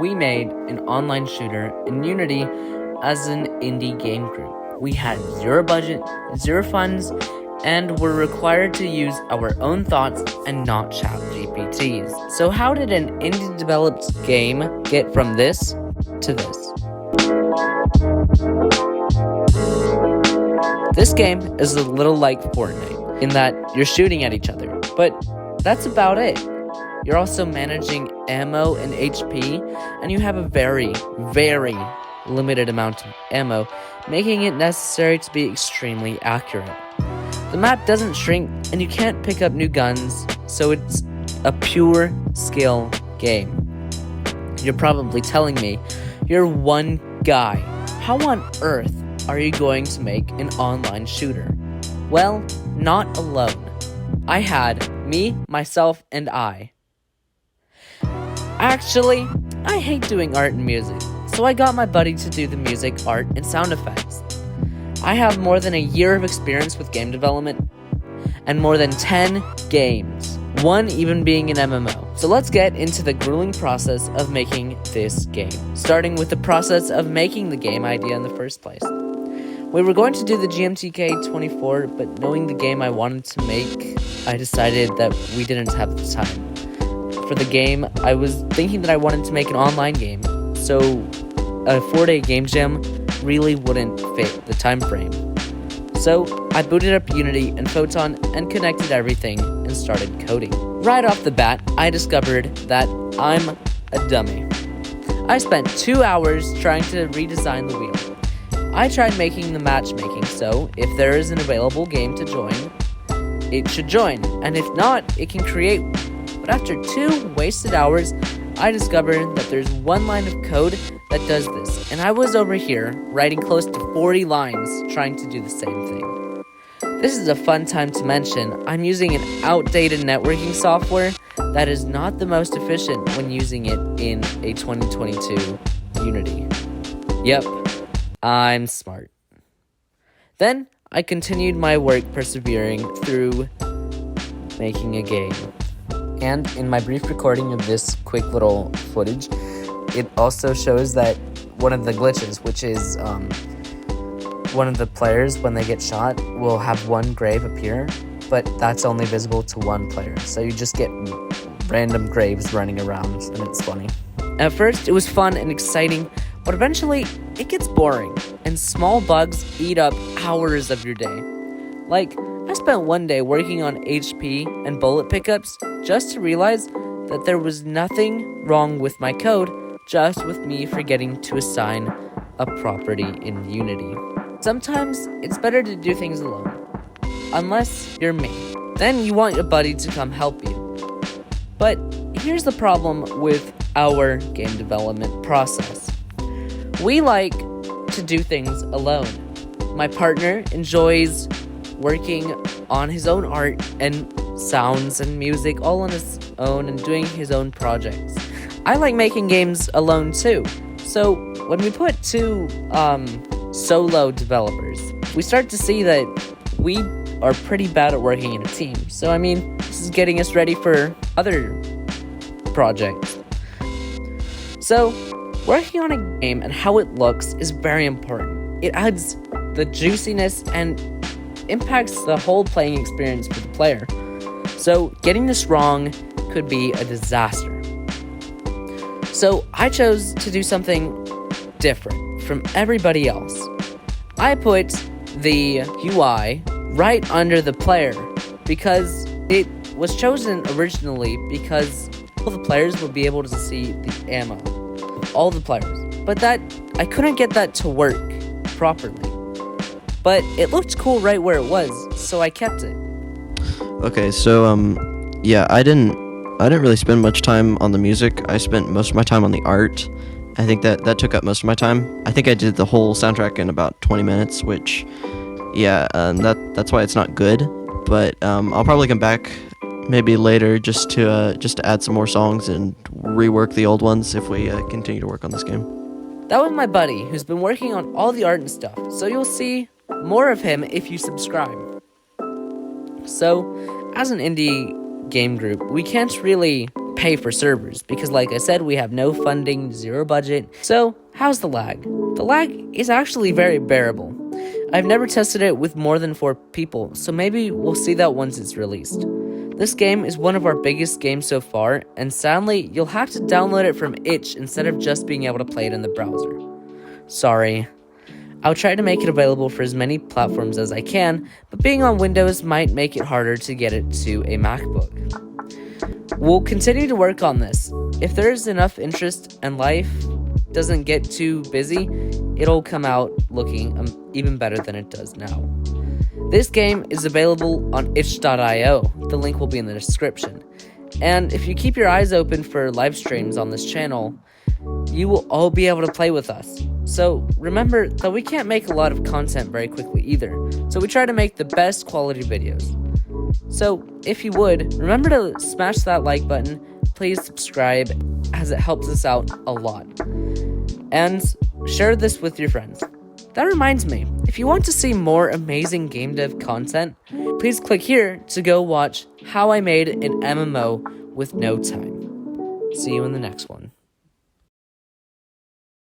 we made an online shooter in Unity as an indie game group. We had zero budget, zero funds, and were required to use our own thoughts and not ChatGPT's. So how did an indie developed game get from this to this? This game is a little like Fortnite in that you're shooting at each other, but that's about it. You're also managing ammo and HP, and you have a very, very limited amount of ammo, making it necessary to be extremely accurate. The map doesn't shrink, and you can't pick up new guns, so it's a pure skill game. You're probably telling me, you're one guy. How on earth are you going to make an online shooter? Well, not alone. I had me, myself, and I. Actually, I hate doing art and music, so I got my buddy to do the music, art, and sound effects. I have more than a year of experience with game development, and more than 10 games, one even being an MMO. So let's get into the grueling process of making this game, starting with the process of making the game idea in the first place. We were going to do the GMTK24, but knowing the game I wanted to make, I decided that we didn't have the time. For the game, I was thinking that I wanted to make an online game, so a 4-day game jam really wouldn't fit the time frame. So I booted up Unity and Photon and connected everything and started coding. Right off the bat, I discovered that I'm a dummy. I spent 2 hours trying to redesign the wheel. I tried making the matchmaking, so if there is an available game to join, it should join, and if not, it can create. But after 2 wasted hours, I discovered that there's one line of code that does this, and I was over here writing close to 40 lines trying to do the same thing. This is a fun time to mention. I'm using an outdated networking software that is not the most efficient when using it in a 2022 Unity. Yep, I'm smart. Then I continued my work persevering through making a game. And in my brief recording of this quick little footage, it also shows that one of the glitches, which is one of the players, when they get shot, will have one grave appear, but that's only visible to one player. So you just get random graves running around, and it's funny. At first, it was fun and exciting, but eventually, it gets boring, and small bugs eat up hours of your day. Like, I spent one day working on HP and bullet pickups just to realize that there was nothing wrong with my code, just with me forgetting to assign a property in Unity. Sometimes it's better to do things alone, unless you're me. Then you want your buddy to come help you. But here's the problem with our game development process. We like to do things alone. My partner enjoys working on his own art and sounds and music all on his own and doing his own projects. I like making games alone too. So when we put 2 solo developers, we start to see that we are pretty bad at working in a team. So I mean, this is getting us ready for other projects. So working on a game and how it looks is very important. It adds the juiciness and impacts the whole playing experience for the player. So getting this wrong could be a disaster. So I chose to do something different from everybody else. I put the UI right under the player because it was chosen originally because all the players would be able to see the ammo of all the players. But that I couldn't get that to work properly. But it looked cool right where it was, so I kept it. Okay, so yeah, I didn't really spend much time on the music. I spent most of my time on the art. I think that took up most of my time. I think I did the whole soundtrack in about 20 minutes, which, yeah, that's why it's not good. But I'll probably come back maybe later just to add some more songs and rework the old ones if we continue to work on this game. That was my buddy, who's been working on all the art and stuff, so you'll see more of him if you subscribe. So, as an indie game group, we can't really pay for servers because, like I said, we have no funding, zero budget. So, how's the lag? The lag is actually very bearable. I've never tested it with more than 4 people, so maybe we'll see that once it's released. This game is one of our biggest games so far, and sadly, you'll have to download it from itch instead of just being able to play it in the browser. Sorry. I'll try to make it available for as many platforms as I can, but being on Windows might make it harder to get it to a MacBook. We'll continue to work on this. If there's enough interest and life doesn't get too busy, it'll come out looking even better than it does now. This game is available on itch.io. The link will be in the description. And if you keep your eyes open for live streams on this channel, you will all be able to play with us. So remember that we can't make a lot of content very quickly either, so we try to make the best quality videos. So if you would, remember to smash that like button, please subscribe as it helps us out a lot. And share this with your friends. That reminds me, if you want to see more amazing game dev content, please click here to go watch how I made an MMO with no time. See you in the next one.